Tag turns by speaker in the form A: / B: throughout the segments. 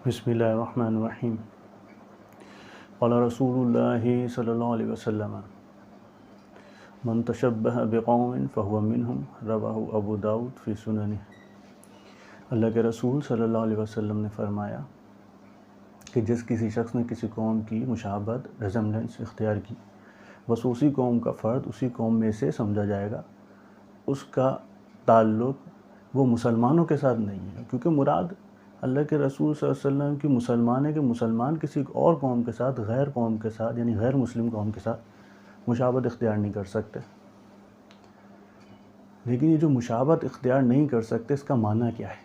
A: بسم اللہ الرحمن الرحیم. قال رسول اللہ صلی اللہ علیہ وسلم من تشبہ بقوم فہو منہم رواہ ابو داؤد فی سننہ. اللہ کے رسول صلی اللہ علیہ وسلم نے فرمایا کہ جس کسی شخص نے کسی قوم کی مشابہت ریزمبلنس اختیار کی، بس اسی قوم کا فرد اسی قوم میں سے سمجھا جائے گا. اس کا تعلق وہ مسلمانوں کے ساتھ نہیں ہے، کیونکہ مراد اللہ کے رسول صلی اللہ علیہ وسلم کی مسلمان ہے کہ مسلمان کسی اور قوم کے ساتھ، غیر قوم کے ساتھ، یعنی غیر مسلم قوم کے ساتھ مشابہت اختیار نہیں کر سکتے. لیکن یہ جو مشابہت اختیار نہیں کر سکتے، اس کا معنی کیا ہے؟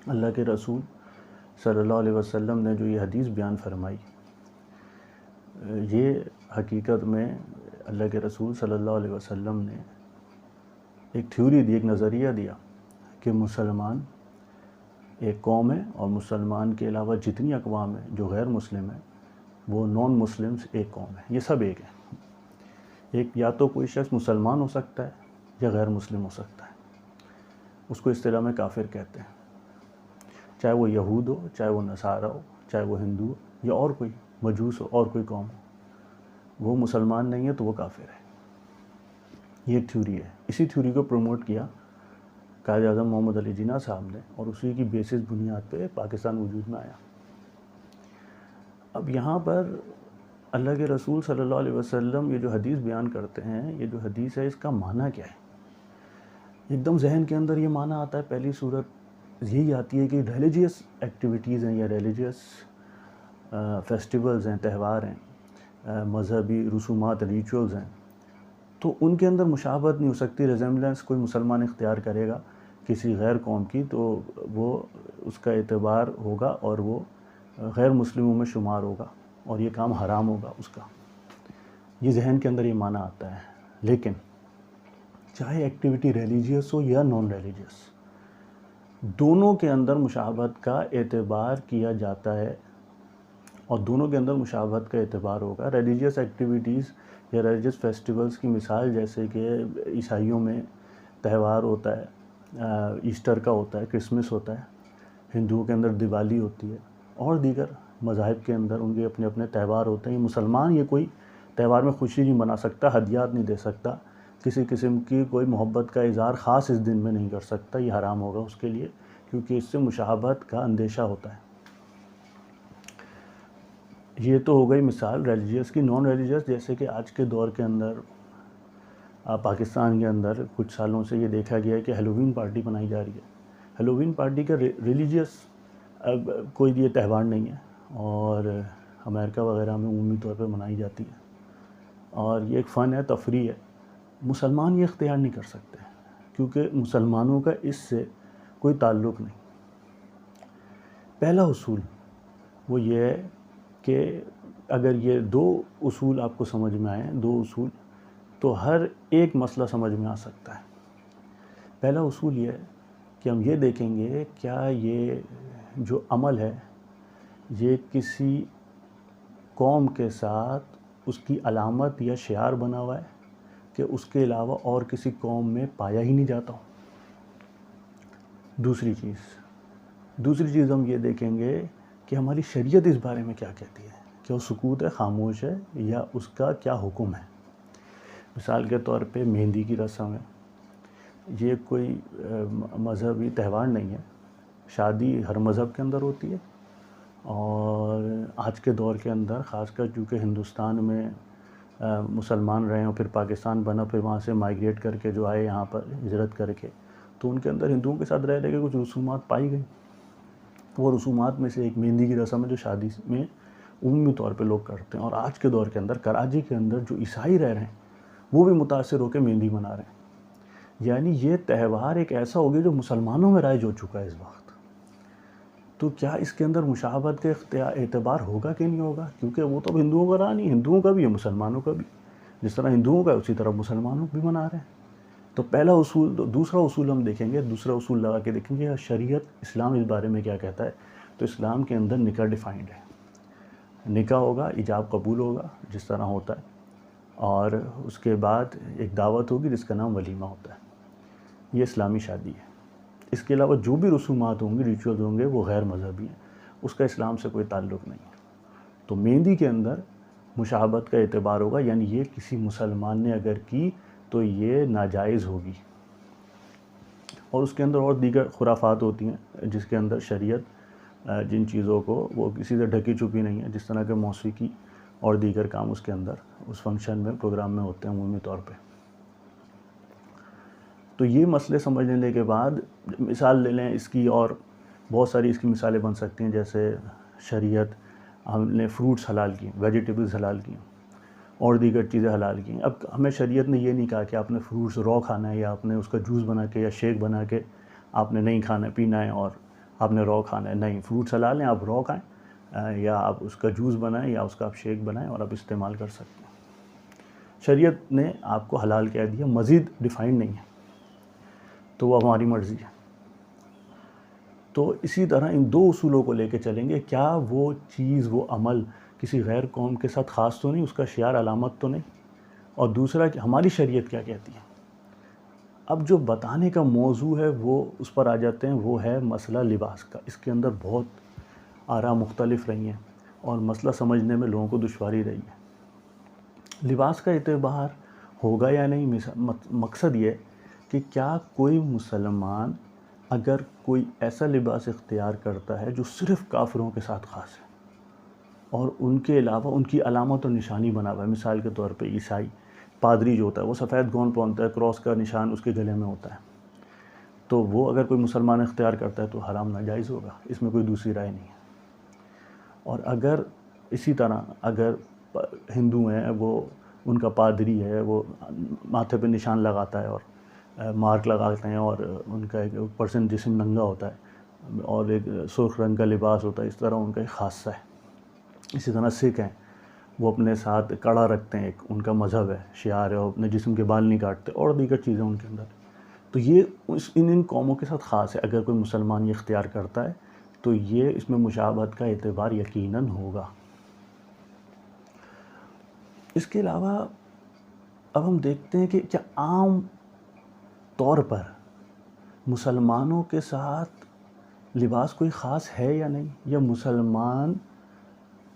A: اللہ کے رسول صلی اللہ علیہ وسلم نے جو یہ حدیث بیان فرمائی، یہ حقیقت میں اللہ کے رسول صلی اللہ علیہ وسلم نے ایک تھیوری دی، ایک نظریہ دیا کہ مسلمان ایک قوم ہے اور مسلمان کے علاوہ جتنی اقوام ہیں جو غیر مسلم ہیں وہ نان مسلمز ایک قوم ہے. یہ سب ایک ہیں. ایک یا تو کوئی شخص مسلمان ہو سکتا ہے یا غیر مسلم ہو سکتا ہے. اس کو اصطلاح میں کافر کہتے ہیں. چاہے وہ یہود ہو، چاہے وہ نصارہ ہو، چاہے وہ ہندو ہو یا اور کوئی مجوس ہو، اور کوئی قوم ہو، وہ مسلمان نہیں ہے تو وہ کافر ہے. یہ ایک تھیوری ہے. اسی تھیوری کو پروموٹ کیا قائد اعظم محمد علی جناح صاحب نے، اور اسی کی بیسس بنیاد پہ پاکستان وجود میں آیا. اب یہاں پر اللہ کے رسول صلی اللہ علیہ وسلم یہ جو حدیث بیان کرتے ہیں، یہ جو حدیث ہے، اس کا معنی کیا ہے؟ ایک دم ذہن کے اندر یہ معنی آتا ہے، پہلی صورت یہی آتی ہے کہ ریلیجیس ایکٹیویٹیز ہیں یا ریلیجیس فیسٹیولز ہیں، تہوار ہیں، مذہبی رسومات، ریچولز ہیں، تو ان کے اندر مشابہت نہیں ہو سکتی. ریزمبلنس کوئی مسلمان اختیار کرے گا کسی غیر قوم کی تو وہ اس کا اعتبار ہوگا اور وہ غیر مسلموں میں شمار ہوگا اور یہ کام حرام ہوگا اس کا. یہ ذہن کے اندر یہ معنی آتا ہے. لیکن چاہے ایکٹیویٹی ریلیجیس ہو یا نان ریلیجیس، دونوں کے اندر مشابہت کا اعتبار کیا جاتا ہے اور دونوں کے اندر مشابہت کا اعتبار ہوگا. ریلیجیس ایکٹیویٹیز یا ریلیجیس فیسٹیولز کی مثال جیسے کہ عیسائیوں میں تہوار ہوتا ہے، ایسٹر کا ہوتا ہے، کرسمس ہوتا ہے. ہندوؤں کے اندر دیوالی ہوتی ہے، اور دیگر مذاہب کے اندر ان کے اپنے اپنے تہوار ہوتے ہیں. یہ مسلمان یہ کوئی تہوار میں خوشی نہیں منا سکتا، ہدیات نہیں دے سکتا، کسی قسم کی کوئی محبت کا اظہار خاص اس دن میں نہیں کر سکتا. یہ حرام ہوگا اس کے لیے، کیونکہ اس سے مشابہت کا اندیشہ ہوتا ہے. یہ تو ہو گئی مثال ریلیجیس کی. نان ریلیجیس جیسے کہ آج کے دور کے اندر پاکستان کے اندر کچھ سالوں سے یہ دیکھا گیا ہے کہ ہیلووین پارٹی منائی جا رہی ہے. ہیلووین پارٹی کا ریلیجیس کوئی یہ تہوار نہیں ہے، اور امریکہ وغیرہ میں عمومی طور پہ منائی جاتی ہے، اور یہ ایک فن ہے، تفریح ہے. مسلمان یہ اختیار نہیں کر سکتے کیونکہ مسلمانوں کا اس سے کوئی تعلق نہیں. پہلا اصول وہ یہ ہے کہ اگر یہ دو اصول آپ کو سمجھ میں آئیں، دو اصول، تو ہر ایک مسئلہ سمجھ میں آ سکتا ہے. پہلا اصول یہ ہے کہ ہم یہ دیکھیں گے کیا یہ جو عمل ہے یہ کسی قوم کے ساتھ اس کی علامت یا شعار بنا ہوا ہے کہ اس کے علاوہ اور کسی قوم میں پایا ہی نہیں جاتا ہو. دوسری چیز ہم یہ دیکھیں گے کہ ہماری شریعت اس بارے میں کیا کہتی ہے، کہ وہ سکوت ہے، خاموش ہے، یا اس کا کیا حکم ہے. مثال کے طور پہ مہندی کی رسم ہے، یہ کوئی مذہبی تہوار نہیں ہے. شادی ہر مذہب کے اندر ہوتی ہے، اور آج کے دور کے اندر خاص کر چونکہ ہندوستان میں مسلمان رہے اور پھر پاکستان بنا، پھر وہاں سے مائیگریٹ کر کے جو آئے یہاں پر ہجرت کر کے، تو ان کے اندر ہندوؤں کے ساتھ رہ کے کچھ رسومات پائی گئی. وہ رسومات میں سے ایک مہندی کی رسم ہے جو شادی میں عمومی طور پہ لوگ کرتے ہیں. اور آج کے دور کے اندر کراچی کے اندر جو عیسائی رہ رہے ہیں وہ بھی متاثر ہو کے مہندی منا رہے ہیں. یعنی یہ تہوار ایک ایسا ہو گیا جو مسلمانوں میں رائج ہو چکا ہے اس وقت. تو کیا اس کے اندر مشابہت کا اعتبار ہوگا کہ نہیں ہوگا؟ کیونکہ وہ تو اب ہندوؤں کا رہا نہیں، ہندوؤں کا بھی ہے، مسلمانوں کا بھی. جس طرح ہندوؤں کا اسی طرح مسلمانوں بھی منا رہے ہیں. تو پہلا اصول. دوسرا اصول ہم دیکھیں گے، دوسرا اصول لگا کے دیکھیں گے شریعت اسلام اس بارے میں کیا کہتا ہے. تو اسلام کے اندر نکاح ڈیفائنڈ ہے. نکاح ہوگا، ایجاب قبول ہوگا جس طرح ہوتا ہے، اور اس کے بعد ایک دعوت ہوگی جس کا نام ولیمہ ہوتا ہے. یہ اسلامی شادی ہے. اس کے علاوہ جو بھی رسومات ہوں گے، ریچولز ہوں گے، وہ غیر مذہبی ہیں، اس کا اسلام سے کوئی تعلق نہیں ہے۔ تو مہندی کے اندر مشابہت کا اعتبار ہوگا، یعنی یہ کسی مسلمان نے اگر کی تو یہ ناجائز ہوگی۔ اور اس کے اندر اور دیگر خرافات ہوتی ہیں جس کے اندر شریعت جن چیزوں کو، وہ کسی سے ڈھکی چھپی نہیں ہے، جس طرح کے موسیقی اور دیگر کام اس کے اندر اس فنکشن میں، پروگرام میں ہوتے ہیں عمومی طور پہ۔ تو یہ مسئلے سمجھ لینے کے بعد مثال لے لیں اس کی، اور بہت ساری اس کی مثالیں بن سکتی ہیں، جیسے شریعت ہم نے فروٹس حلال کی، ویجیٹیبلز حلال کی اور دیگر چیزیں حلال کی۔ اب ہمیں شریعت نے یہ نہیں کہا کہ آپ نے فروٹس رو کھانا ہے، یا آپ نے اس کا جوس بنا کے یا شیک بنا کے آپ نے نہیں کھانا پینا ہے اور آپ نے رو کھانا ہے۔ نہیں، فروٹس حلال ہیں، آپ رو کھائیں یا آپ اس کا جوس بنائیں یا اس کا آپ شیک بنائیں اور آپ استعمال کر سکتے ہیں۔ شریعت نے آپ کو حلال کہہ دیا، مزید ڈیفائن نہیں ہے، تو وہ ہماری مرضی ہے۔ تو اسی طرح ان دو اصولوں کو لے کے چلیں گے، کیا وہ چیز، وہ عمل کسی غیر قوم کے ساتھ خاص تو نہیں، اس کا شعار علامت تو نہیں، اور دوسرا کہ ہماری شریعت کیا کہتی ہے۔ اب جو بتانے کا موضوع ہے وہ اس پر آ جاتے ہیں، وہ ہے مسئلہ لباس کا۔ اس کے اندر بہت آراء مختلف رہی ہیں اور مسئلہ سمجھنے میں لوگوں کو دشواری رہی ہے۔ لباس کا اعتبار ہوگا یا نہیں، مقصد یہ کہ کیا کوئی مسلمان اگر کوئی ایسا لباس اختیار کرتا ہے جو صرف کافروں کے ساتھ خاص ہے اور ان کے علاوہ ان کی علامت اور نشانی بنا ہوا ہے، مثال کے طور پہ عیسائی پادری جو ہوتا ہے وہ سفید گون پہنتا ہے، کراس کا نشان اس کے گلے میں ہوتا ہے، تو وہ اگر کوئی مسلمان اختیار کرتا ہے تو حرام ناجائز ہوگا، اس میں کوئی دوسری رائے نہیں ہے۔ اور اگر اسی طرح اگر ہندو ہیں، وہ ان کا پادری ہے، وہ ماتھے پہ نشان لگاتا ہے اور مارک لگاتے ہیں اور ان کا ایک پرسن جسم ننگا ہوتا ہے اور ایک سرخ رنگ کا لباس ہوتا ہے، اس طرح ان کا ایک خاصہ ہے۔ اسی طرح سکھ ہیں، وہ اپنے ساتھ کڑا رکھتے ہیں، ایک ان کا مذہب ہے، شعار ہے، وہ اپنے جسم کے بال نہیں کاٹتے اور دیگر چیزیں ان کے اندر۔ تو یہ ان قوموں کے ساتھ خاص ہے۔ اگر کوئی مسلمان یہ اختیار کرتا ہے تو یہ اس میں مشابہت کا اعتبار یقیناً ہوگا۔ اس کے علاوہ اب ہم دیکھتے ہیں کہ کیا عام طور پر مسلمانوں کے ساتھ لباس کوئی خاص ہے یا نہیں، یا مسلمان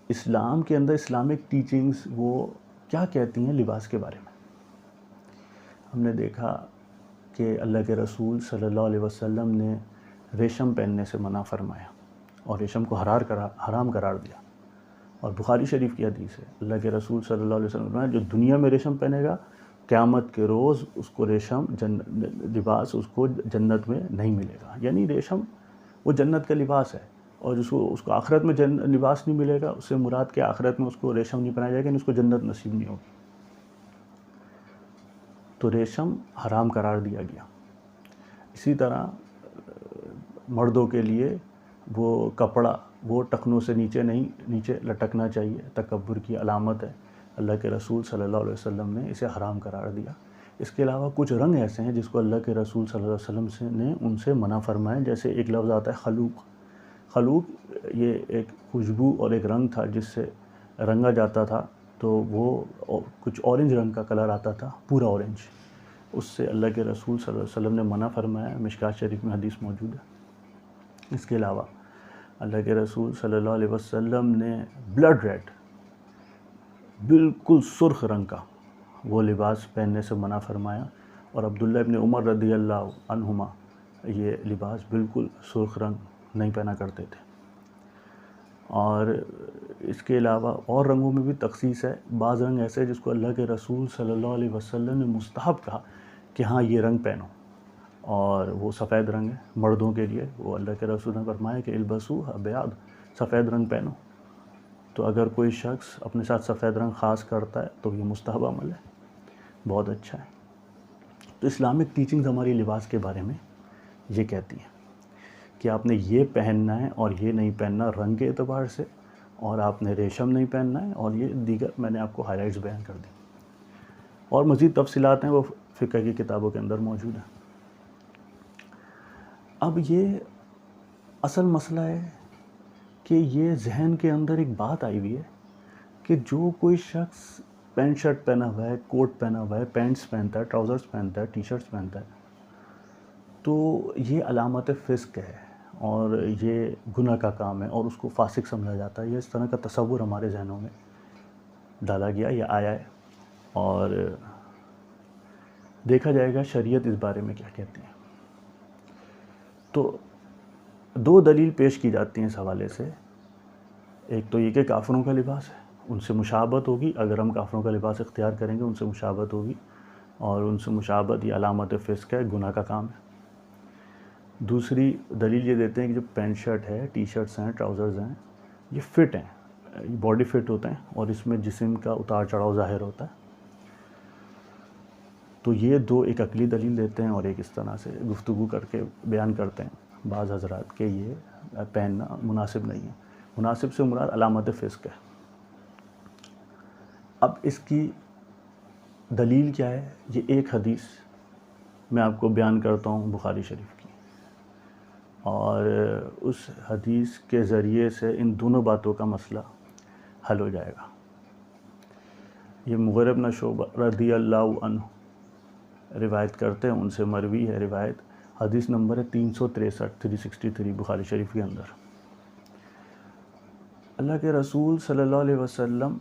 A: اسلام کے اندر اسلامک ٹیچنگز وہ کیا کہتی ہیں لباس کے بارے میں۔ ہم نے دیکھا کہ اللہ کے رسول صلی اللہ علیہ وسلم نے ریشم پہننے سے منع فرمایا اور ریشم کو حرام قرار دیا، اور بخاری شریف کی حدیث ہے، اللہ کے رسول صلی اللہ علیہ وسلم نے فرمایا جو دنیا میں ریشم پہنے گا قیامت کے روز اس کو ریشم لباس اس کو جنت میں نہیں ملے گا۔ یعنی ریشم وہ جنت کا لباس ہے، اور اس کو آخرت میں لباس نہیں ملے گا، اس سے مراد کہ آخرت میں اس کو ریشم نہیں پہنایا جائے گا، یعنی اس کو جنت نصیب نہیں ہوگی۔ تو ریشم حرام قرار دیا گیا۔ اسی طرح مردوں کے لیے وہ کپڑا وہ ٹخنوں سے نیچے لٹکنا چاہیے، تکبر کی علامت ہے، اللہ کے رسول صلی اللہ علیہ وسلم نے اسے حرام قرار دیا۔ اس کے علاوہ کچھ رنگ ایسے ہیں جس کو اللہ کے رسول صلی اللہ علیہ وسلم نے ان سے منع فرمایا، جیسے ایک لفظ آتا ہے خلوق۔ خلوق یہ ایک خوشبو اور ایک رنگ تھا جس سے رنگا جاتا تھا، تو وہ کچھ اورنج رنگ کا کلر آتا تھا، پورا اورنج، اس سے اللہ کے رسول صلی اللہ علیہ وسلم نے منع فرمایا، مشکات شریف میں حدیث موجود ہے۔ اس کے علاوہ اللہ کے رسول صلی اللہ علیہ وسلم نے بلڈ ریڈ، بالکل سرخ رنگ کا وہ لباس پہننے سے منع فرمایا، اور عبداللہ ابن عمر رضی اللہ عنہما یہ لباس بالکل سرخ رنگ نہیں پہنا کرتے تھے۔ اور اس کے علاوہ اور رنگوں میں بھی تخصیص ہے، بعض رنگ ایسے ہیں جس کو اللہ کے رسول صلی اللہ علیہ وسلم نے مستحب کہا کہ ہاں یہ رنگ پہنو، اور وہ سفید رنگ ہے مردوں کے لیے، وہ اللہ کے رسول نے فرمایا کہ البسو ابیاض، سفید رنگ پہنو۔ تو اگر کوئی شخص اپنے ساتھ سفید رنگ خاص کرتا ہے تو یہ مستحب عمل ہے، بہت اچھا ہے۔ تو اسلامک ٹیچنگز ہماری لباس کے بارے میں یہ کہتی ہیں کہ آپ نے یہ پہننا ہے اور یہ نہیں پہننا رنگ کے اعتبار سے، اور آپ نے ریشم نہیں پہننا ہے، اور یہ دیگر میں نے آپ کو ہائی لائٹس بیان کر دی، اور مزید تفصیلات ہیں وہ فقہ کی کتابوں کے اندر موجود ہیں۔ اب یہ اصل مسئلہ ہے کہ یہ ذہن کے اندر ایک بات آئی ہوئی ہے کہ جو کوئی شخص پینٹ شرٹ پہنا ہوا ہے، کوٹ پہنا ہوا ہے، پینٹس پہنتا ہے، ٹراؤزرز پہنتا ہے، ٹی شرٹس پہنتا ہے، تو یہ علامت فسق ہے اور یہ گناہ کا کام ہے اور اس کو فاسق سمجھا جاتا ہے. یہ اس طرح کا تصور ہمارے ذہنوں میں ڈالا گیا یا آیا ہے, اور دیکھا جائے گا شریعت اس بارے میں کیا کہتی ہے. تو دو دلیل پیش کی جاتی ہیں اس حوالے سے. ایک تو یہ کہ کافروں کا لباس ہے, ان سے مشابہت ہوگی, اگر ہم کافروں کا لباس اختیار کریں گے ان سے مشابہت ہوگی, اور ان سے مشابہت یہ علامت فسق ہے, گناہ کا کام ہے. دوسری دلیل یہ دیتے ہیں کہ جو پینٹ شرٹ ہے, ٹی شرٹس ہیں, ٹراؤزرز ہیں, یہ فٹ ہیں, یہ باڈی فٹ ہوتے ہیں اور اس میں جسم کا اتار چڑھاؤ ظاہر ہوتا ہے. تو یہ دو, ایک عقلی دلیل دیتے ہیں اور ایک اس طرح سے گفتگو کر کے بیان کرتے ہیں بعض حضرات کہ یہ پہننا مناسب نہیں ہے. مناسب سے مراد علامت فسق ہے. اب اس کی دلیل کیا ہے؟ یہ ایک حدیث میں آپ کو بیان کرتا ہوں بخاری شریف کی, اور اس حدیث کے ذریعے سے ان دونوں باتوں کا مسئلہ حل ہو جائے گا. یہ مغیرہ بن شعبہ رضی اللہ عنہ روایت کرتے ہیں, ان سے مروی ہے روایت. حدیث نمبر ہے 363 بخاری شریف کے اندر. اللہ کے رسول صلی اللہ علیہ وسلم,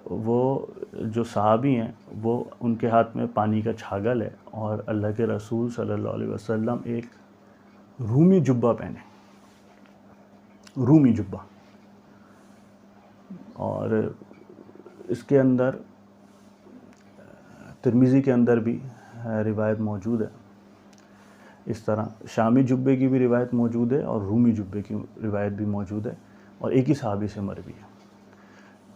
A: وہ جو صحابی ہیں, وہ ان کے ہاتھ میں پانی کا چھاگل ہے, اور اللہ کے رسول صلی اللہ علیہ وسلم ایک رومی جبہ پہنے, رومی جبہ, اور اس کے اندر ترمذی کے اندر بھی روایت موجود ہے. اس طرح شامی جبے کی بھی روایت موجود ہے اور رومی جبے کی روایت بھی موجود ہے, اور ایک ہی صحابی سے مروی ہے.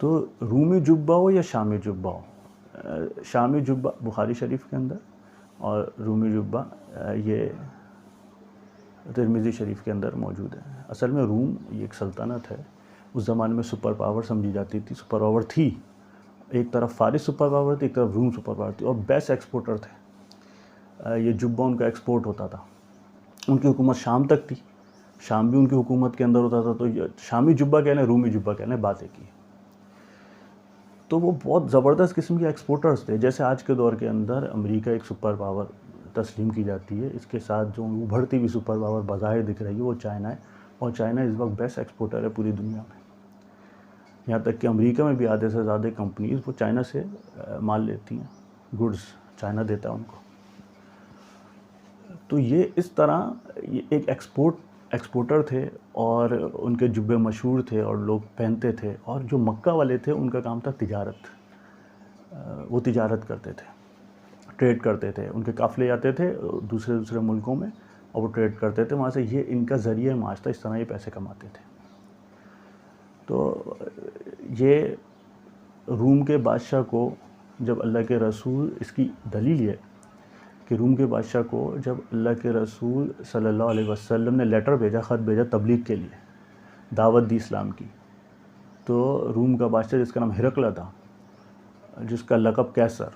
A: تو رومی جبہ ہو یا شامی جبہ ہو, شامی جبہ بخاری شریف کے اندر اور رومی جبہ یہ ترمذی شریف کے اندر موجود ہے. اصل میں روم یہ ایک سلطنت ہے, اس زمانے میں سپر پاور سمجھی جاتی تھی, سپر پاور تھی. ایک طرف فارس سپر پاور تھی, ایک طرف روم سپر پاور تھی, اور بیسٹ ایکسپورٹر تھے. یہ جبہ ان کا ایکسپورٹ ہوتا تھا. ان کی حکومت شام تک تھی, شام بھی ان کی حکومت کے اندر ہوتا تھا. تو شامی جبہ کہہ لیں, رومی جبہ کہہ لیں, بات ایک ہی ہے. تو وہ بہت زبردست قسم کے ایکسپورٹرز تھے. جیسے آج کے دور کے اندر امریکہ ایک سپر پاور تسلیم کی جاتی ہے, اس کے ساتھ جو ابھرتی ہوئی سپر پاور بظاہر دکھ رہی ہے وہ چائنا ہے, اور چائنا اس وقت بیسٹ ایکسپورٹر ہے پوری دنیا میں. یہاں تک کہ امریکہ میں بھی آدھے سے زیادہ کمپنیز وہ چائنا سے مال لیتی ہیں, گڈز چائنا دیتا ہے ان کو. تو یہ اس طرح یہ ایک ایکسپورٹر تھے, اور ان کے جبے مشہور تھے اور لوگ پہنتے تھے. اور جو مکہ والے تھے ان کا کام تھا تجارت, وہ تجارت کرتے تھے, ٹریڈ کرتے تھے. ان کے قافلے آتے تھے دوسرے ملکوں میں اور وہ ٹریڈ کرتے تھے وہاں سے. یہ ان کا ذریعہ معاش تھا, اس طرح یہ پیسے کماتے تھے. تو یہ روم کے بادشاہ کو جب اللہ کے رسول, اس کی دلیل یہ کہ روم کے بادشاہ کو جب اللہ کے رسول صلی اللہ علیہ وسلم نے لیٹر بھیجا, خط بھیجا تبلیغ کے لیے, دعوت دی اسلام کی, تو روم کا بادشاہ جس کا نام ہرقل تھا, جس کا لقب کیسر,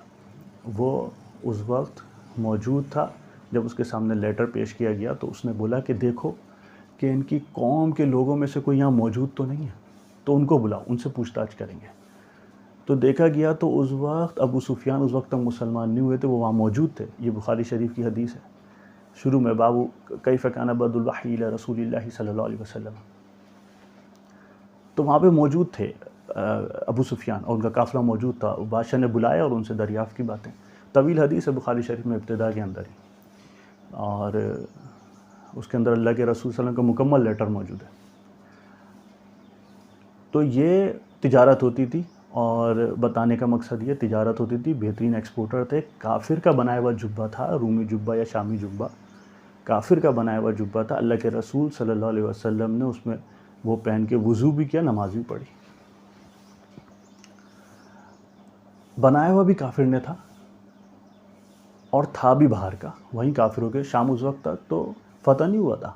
A: وہ اس وقت موجود تھا. جب اس کے سامنے لیٹر پیش کیا گیا تو اس نے بولا کہ دیکھو کہ ان کی قوم کے لوگوں میں سے کوئی یہاں موجود تو نہیں ہے, تو ان کو بلاؤ, ان سے پوچھ تاچھ کریں گے. تو دیکھا گیا تو اس وقت ابو سفیان اس وقت تک مسلمان نہیں ہوئے تھے, وہ وہاں موجود تھے. یہ بخاری شریف کی حدیث ہے. شروع میں بابو کیف کان بدء الوحی الی رسول اللہ صلی اللہ علیہ وسلم, تو وہاں پہ موجود تھے ابو سفیان اور ان کا قافلہ موجود تھا. بادشاہ نے بلایا اور ان سے دریافت کی باتیں. طویل حدیث ہے بخاری شریف میں ابتدا کے اندر ہی, اور اس کے اندر اللہ کے رسول صلی اللہ علیہ وسلم کا مکمل لیٹر موجود ہے. تو یہ تجارت ہوتی تھی, اور بتانے کا مقصد یہ تجارت ہوتی تھی. بہترین ایکسپورٹر تھے. کافر کا بنایا ہوا جبہ تھا, رومی جبہ یا شامی جبہ, کافر کا بنایا ہوا جبہ تھا. اللہ کے رسول صلی اللہ علیہ وسلم نے اس میں وہ پہن کے وضو بھی کیا, نماز بھی پڑھی. بنایا ہوا بھی کافر نے تھا اور تھا بھی باہر کا. وہیں کافروں کے شام اس وقت تک تو فتح نہیں ہوا تھا.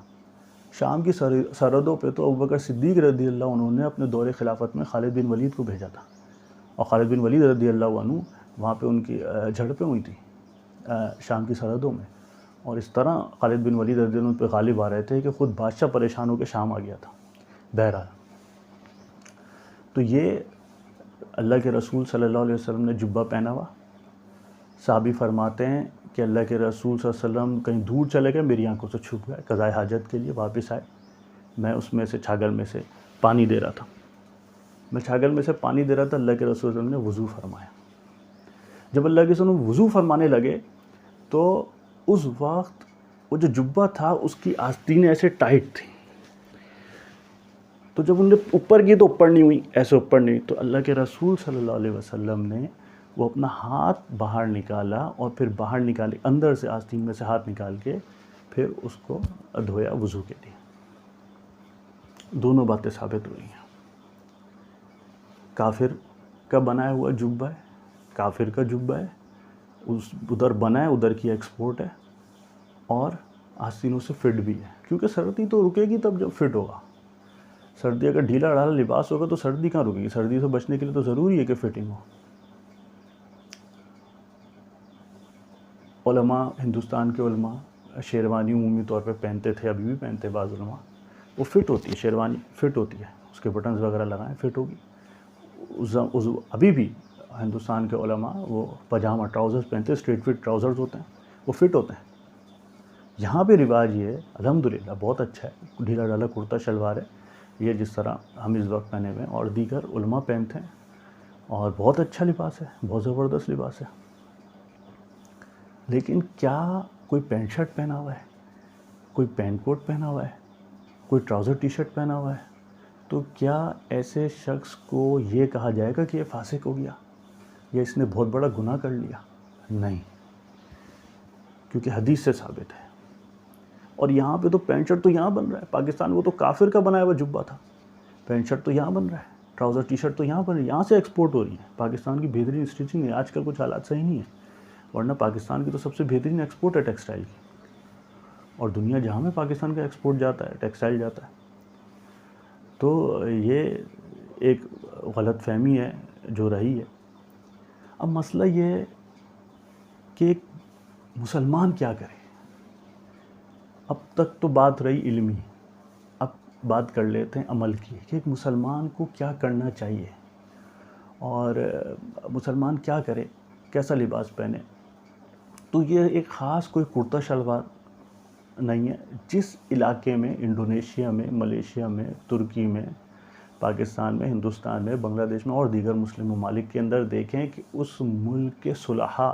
A: شام کی سرحدوں پہ تو ابوبکر صدیق رضی اللہ عنہ نے اپنے دور خلافت میں خالد بن ولید کو بھیجا تھا, اور خالد بن ولید رضی اللہ عنہ وہاں پہ ان کی جھڑپیں ہوئی تھیں شام کی سرحدوں میں. اور اس طرح خالد بن ولید رضی اللہ عنہ پہ غالب آ رہے تھے کہ خود بادشاہ پریشان ہو کے شام آ گیا تھا. بہرحال تو یہ اللہ کے رسول صلی اللہ علیہ وسلم نے جبہ پہنا ہوا. صحابی فرماتے ہیں کہ اللہ کے رسول صلی اللہ علیہ وسلم کہیں دور چلے گئے، میری آنکھوں سے چھپ گئے، قضائے حاجت کے لیے واپس آئے، میں اس میں سے چھاگل میں سے پانی دے رہا تھا، میں چھاگل میں سے پانی دے رہا تھا، اللہ کے رسول صلی اللہ علیہ وسلم نے وضو فرمایا۔ جب اللہ کے رسول وضو فرمانے لگے تو اس وقت وہ جو جبہ تھا اس کی آستینیں ایسے ٹائٹ تھیں، تو جب انہوں نے اوپر کی تو اوپر نہیں ہوئی، ایسے اوپر نہیں، تو اللہ کے رسول صلی اللہ علیہ وسلم نے وہ اپنا ہاتھ باہر نکالا اور پھر باہر نکالے اندر سے آستین میں سے ہاتھ نکال کے پھر اس کو دھویا وضو کے لیے۔ دونوں باتیں ثابت ہوئی ہیں۔ کافر کا بنایا ہوا جبہ ہے، کافر کا جبہ ہے، ادھر بنا ہے، ادھر کی ایکسپورٹ ہے، اور آستینوں سے فٹ بھی ہے، کیونکہ سردی تو رکے گی تب جب فٹ ہوگا۔ سردی اگر ڈھیلا ڈھالا لباس ہوگا تو سردی کہاں رکے گی؟ سردی سے بچنے کے لیے تو ضروری ہے کہ فٹنگ ہو۔ علماء، ہندوستان کے علماء شیروانی عمومی طور پہ پہنتے تھے، ابھی بھی پہنتے بعض علماء، وہ فٹ ہوتی ہے، شیروانی فٹ ہوتی ہے، اس کے بٹنز وغیرہ لگائیں فٹ ہوگی۔ ابھی بھی ہندوستان کے علماء وہ پاجامہ ٹراؤزرز پہنتے ہیں، اسٹریٹ فٹ ٹراؤزرز ہوتے ہیں، وہ فٹ ہوتے ہیں۔ یہاں پہ رواج یہ الحمدللہ بہت اچھا ہے، ڈھیلا ڈھالا کرتا شلوار ہے، یہ جس طرح ہم اس وقت پہنے ہوئے ہیں اور دیگر علماء پہنتے ہیں، اور بہت اچھا لباس ہے، بہت زبردست لباس ہے۔ لیکن کیا کوئی پینٹ شرٹ پہنا ہوا ہے، کوئی پینٹ کوٹ پہنا ہوا ہے، کوئی ٹراؤزر ٹی شرٹ پہنا ہوا ہے، تو کیا ایسے شخص کو یہ کہا جائے گا کہ یہ فاسق ہو گیا یا اس نے بہت بڑا گناہ کر لیا؟ نہیں، کیونکہ حدیث سے ثابت ہے۔ اور یہاں پہ تو پینٹ شرٹ تو یہاں بن رہا ہے، پاکستان وہ تو کافر کا بنایا ہوا جبہ تھا، پینٹ شرٹ تو یہاں بن رہا ہے، ٹراؤزر ٹی شرٹ تو یہاں بن رہی ہے، یہاں سے ایکسپورٹ ہو رہی ہے۔ پاکستان کی بہترین اسٹیچنگ ہے، آج کل کچھ حالات صحیح نہیں ہیں، ورنہ پاکستان کی تو سب سے بہترین ایکسپورٹ ہے ٹیکسٹائل کی، اور دنیا جہاں میں پاکستان کا ایکسپورٹ جاتا ہے، ٹیکسٹائل جاتا ہے۔ تو یہ ایک غلط فہمی ہے جو رہی ہے۔ اب مسئلہ یہ ہے کہ ایک مسلمان کیا کرے۔ اب تک تو بات رہی علمی، اب بات کر لیتے ہیں عمل کی، کہ ایک مسلمان کو کیا کرنا چاہیے اور مسلمان کیا کرے، کیسا لباس پہنے۔ تو یہ ایک خاص کوئی کرتا شلوار نہیں ہے۔ جس علاقے میں، انڈونیشیا میں، ملیشیا میں، ترکی میں، پاکستان میں، ہندوستان میں، بنگلہ دیش میں اور دیگر مسلم ممالک کے اندر دیکھیں کہ اس ملک کے صلحاء،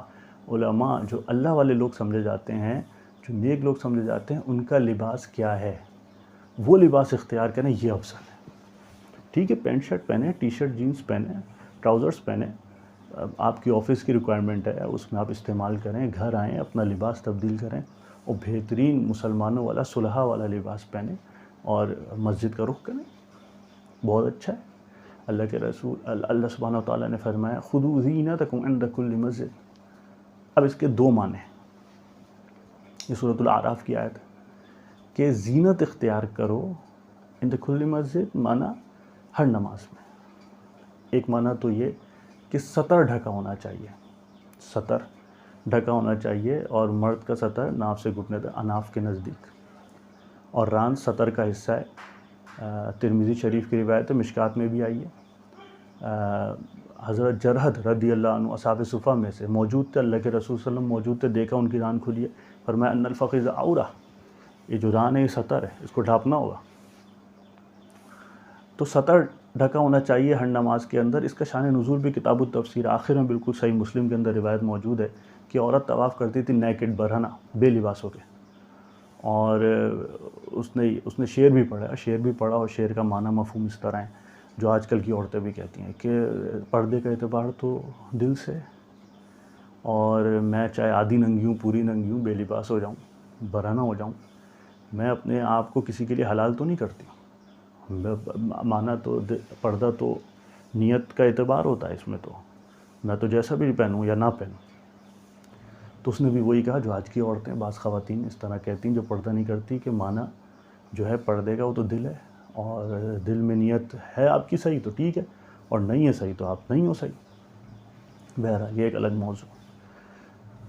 A: علماء، جو اللہ والے لوگ سمجھے جاتے ہیں، جو نیک لوگ سمجھے جاتے ہیں، ان کا لباس کیا ہے، وہ لباس اختیار کریں، یہ افضل ہے۔ ٹھیک ہے، پینٹ شرٹ پہنیں، ٹی شرٹ جینز پہنیں، ٹراؤزرز پہنیں، آپ کی آفس کی ریکوائرمنٹ ہے، اس میں آپ استعمال کریں، گھر آئیں اپنا لباس تبدیل کریں اور بہترین مسلمانوں والا صلحاء والا لباس پہنیں اور مسجد کا رخ کریں، بہت اچھا ہے۔ اللہ کے رسول، اللہ سبحانہ و تعالیٰ نے فرمایا خُذُوا زِینَتَکُمْ عِنْدَ کُلِّ مسجد۔ اب اس کے دو معنی ہیں، یہ سورۃ الاعراف کی آیت ہے کہ زینت اختیار کرو عند کل مسجد، معنی ہر نماز میں۔ ایک معنی تو یہ کہ سطر ڈھکا ہونا چاہیے، سطر ڈھکا ہونا چاہیے، اور مرد کا سطر ناف سے گھٹنے تک، اناف کے نزدیک، اور ران سطر کا حصہ ہے۔ ترمذی شریف کی روایت ہے، مشکات میں بھی آئی ہے۔ حضرت جرحد رضی اللہ عنہ اصحاب صفہ میں سے موجود تھے، اللہ کے رسول صلی اللہ علیہ وسلم موجود تھے، دیکھا ان کی ران کھلی ہے، فرمایا ان الفخذ عورہ، یہ جو ران ہے یہ سطر ہے، اس کو ڈھانپنا ہوگا۔ تو سطر ڈھکا ہونا چاہیے ہر نماز کے اندر۔ اس کا شان نزول بھی کتاب التفسیر آخر میں بالکل صحیح مسلم کے اندر روایت موجود ہے کہ عورت طواف کرتی تھی نیکڈ، برہنہ، بے لباس ہو کے، اور اس نے شعر بھی پڑھا، اور شعر کا معنی مفہوم اس طرح ہے جو آج کل کی عورتیں بھی کہتی ہیں کہ پردے کا اعتبار تو دل سے، اور میں چاہے آدھی ننگی ہوں، پوری ننگی ہوں، بے لباس ہو جاؤں، برہنہ ہو جاؤں، میں اپنے آپ کو کسی کے لیے حلال تو نہیں کرتی۔ معنی تو پردہ تو نیت کا اعتبار ہوتا ہے اس میں، تو میں تو جیسا بھی پہنوں یا نہ پہنوں۔ تو اس نے بھی وہی کہا جو آج کی عورتیں، بعض خواتین اس طرح کہتی ہیں جو پردہ نہیں کرتی، کہ معنی جو ہے پردے کا وہ تو دل ہے، اور دل میں نیت ہے آپ کی صحیح تو ٹھیک ہے، اور نہیں ہے صحیح تو آپ نہیں ہو صحیح۔ بہرحال یہ ایک الگ موضوع۔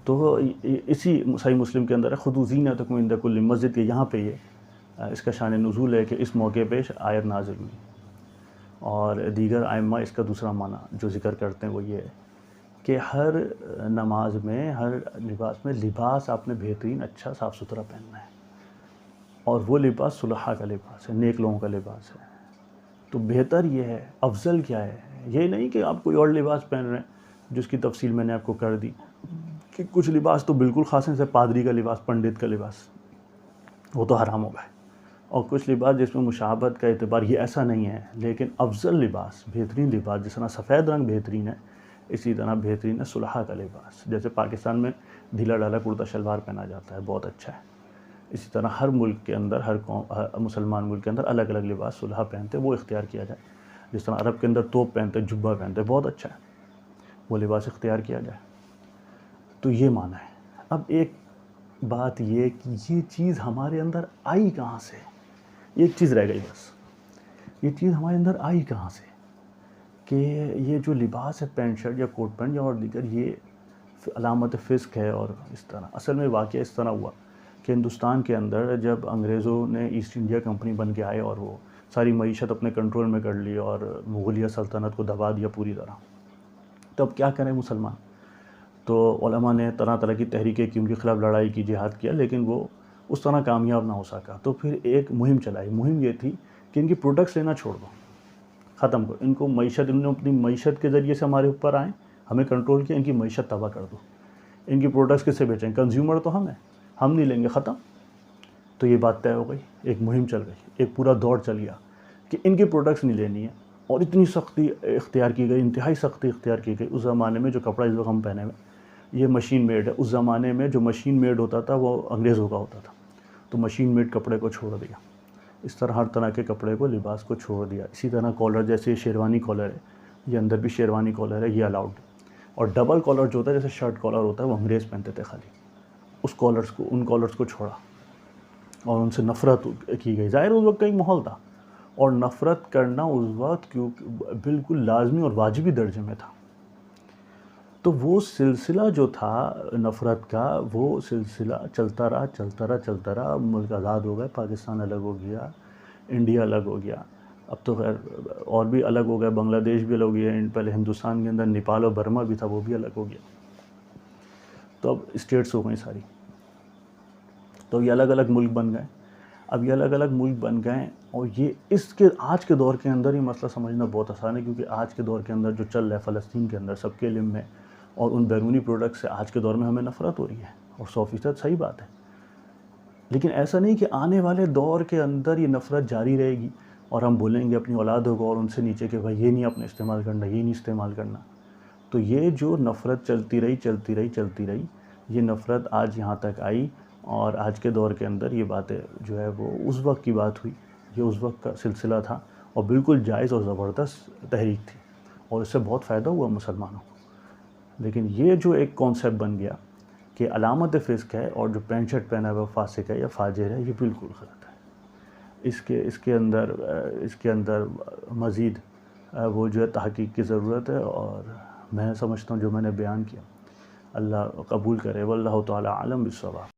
A: تو اسی صحیح مسلم کے اندر ہے خُذُوا زِینَتَکُمْ عِنْدَ کُلِّ مسجد، کے یہاں پہ یہ اس کا شان نزول ہے کہ اس موقع پہ آیت نازل ہوئی، اور دیگر ائمہ اس کا دوسرا معنی جو ذکر کرتے ہیں وہ یہ ہے کہ ہر نماز میں، ہر لباس میں، لباس آپ نے بہترین اچھا صاف ستھرا پہننا ہے، اور وہ لباس صلحاء کا لباس ہے، نیک لوگوں کا لباس ہے۔ تو بہتر یہ ہے، افضل کیا ہے، یہ نہیں کہ آپ کوئی اور لباس پہن رہے ہیں جس کی تفصیل میں نے آپ کو کر دی، کہ کچھ لباس تو بالکل خاص ہیں، جیسے پادری کا لباس، پنڈت کا لباس، وہ تو حرام ہوگا، اور کچھ لباس جس میں مشابہت کا اعتبار، یہ ایسا نہیں ہے، لیکن افضل لباس، بہترین لباس، جس طرح سفید رنگ بہترین ہے، اسی طرح بہترین ہے صلحاء کا لباس۔ جیسے پاکستان میں ڈھیلا ڈھالا کرتا شلوار پہنا جاتا ہے، بہت اچھا ہے، اسی طرح ہر ملک کے اندر، ہر قوم، مسلمان ملک کے اندر الگ الگ لباس صلحاء پہنتے ہیں، وہ اختیار کیا جائے۔ جس طرح عرب کے اندر توپ پہنتے، جبہ پہنتے، بہت اچھا ہے، وہ لباس اختیار کیا جائے۔ تو یہ معنی ہے۔ اب ایک بات یہ کہ یہ چیز ہمارے اندر آئی کہاں سے؟ ایک چیز رہ گئی بس، یہ چیز ہمارے اندر آئی کہاں سے کہ یہ جو لباس ہے، پینٹ شرٹ یا کوٹ پینٹ یا اور دیگر، یہ علامت فسق ہے۔ اور اس طرح اصل میں واقعہ اس طرح ہوا کہ ہندوستان کے اندر جب انگریزوں نے ایسٹ انڈیا کمپنی بن کے آئے اور وہ ساری معیشت اپنے کنٹرول میں کر لی اور مغلیہ سلطنت کو دبا دیا پوری طرح، تب کیا کریں مسلمان؟ تو علماء نے طرح طرح کی تحریکیں کی، ان کے خلاف لڑائی کی، جہاد کیا، لیکن وہ اس طرح کامیاب نہ ہو سکا۔ تو پھر ایک مہم چلائی، مہم یہ تھی کہ ان کی پروڈکٹس لینا چھوڑ دو، ختم کرو ان کو، معیشت، ان نے اپنی معیشت کے ذریعے سے ہمارے اوپر آئیں، ہمیں کنٹرول کیا، ان کی معیشت تباہ کر دو، ان کی پروڈکٹس کس سے بیچیں؟ کنزیومر تو ہم ہیں، ہم نہیں لیں گے، ختم۔ تو یہ بات طے ہو گئی، ایک مہم چل گئی، ایک پورا دور چل گیا کہ ان کی پروڈکٹس نہیں لینی ہے، اور اتنی سختی اختیار کی گئی، انتہائی سختی اختیار کی گئی۔ اس زمانے میں جو کپڑا اس وقت ہم پہنے ہوئے، یہ مشین میڈ ہے، اس زمانے میں جو مشین میڈ ہوتا تھا وہ انگریزوں کا ہوتا تھا، تو مشین میڈ کپڑے کو چھوڑ دیا۔ اس طرح ہر طرح کے کپڑے کو، لباس کو چھوڑ دیا۔ اسی طرح کالر، جیسے شیروانی کالر ہے، یہ اندر بھی شیروانی کالر ہے، یہ الاؤڈ۔ اور ڈبل کالر جو ہوتا ہے، جیسے شرٹ کالر ہوتا ہے، وہ انگریز پہنتے تھے خالی، اس کالرز کو، ان کالرز کو چھوڑا اور ان سے نفرت کی گئی۔ ظاہر اس وقت کا ایک ماحول تھا، اور نفرت کرنا اس وقت کیونکہ بالکل لازمی اور واجبی درجے میں تھا۔ تو وہ سلسلہ جو تھا نفرت کا، وہ سلسلہ چلتا رہا، ملک آزاد ہو گئے، پاکستان الگ ہو گیا، انڈیا الگ ہو گیا، اب تو خیر اور بھی الگ ہو گیا، بنگلہ دیش بھی الگ ہو گیا، پہلے ہندوستان کے اندر نیپال اور برما بھی تھا، وہ بھی الگ ہو گیا، تو اب اسٹیٹس ہو گئیں ساری، تو یہ الگ الگ ملک بن گئے۔ اب یہ الگ الگ ملک بن گئے، اور یہ اس کے آج کے دور کے اندر یہ مسئلہ سمجھنا بہت آسان ہے، کیونکہ آج کے دور کے اندر جو چل رہا ہے فلسطین کے اندر، سب کے علم میں، اور ان بیرونی پروڈکٹ سے آج کے دور میں ہمیں نفرت ہو رہی ہے، اور 100% صحیح بات ہے۔ لیکن ایسا نہیں کہ آنے والے دور کے اندر یہ نفرت جاری رہے گی، اور ہم بولیں گے اپنی اولادوں کو اور ان سے نیچے کہ بھائی یہ نہیں اپنے استعمال کرنا، یہ نہیں استعمال کرنا۔ تو یہ جو نفرت چلتی رہی، یہ نفرت آج یہاں تک آئی، اور آج کے دور کے اندر یہ باتیں جو ہے وہ اس وقت کی بات ہوئی، یہ اس وقت کا سلسلہ تھا، اور بالکل جائز اور زبردست تحریک تھی، اور اس سے بہت فائدہ ہوا مسلمانوں کو۔ لیکن یہ جو ایک کانسیپٹ بن گیا کہ علامت فسق ہے، اور جو پینٹ شرٹ پہنا ہوا فاسق ہے یا فاجر ہے، یہ بالکل غلط ہے۔ اس کے اندر مزید وہ جو ہے تحقیق کی ضرورت ہے، اور میں سمجھتا ہوں جو میں نے بیان کیا اللہ قبول کرے، واللہ تعالی عالم بالصواب۔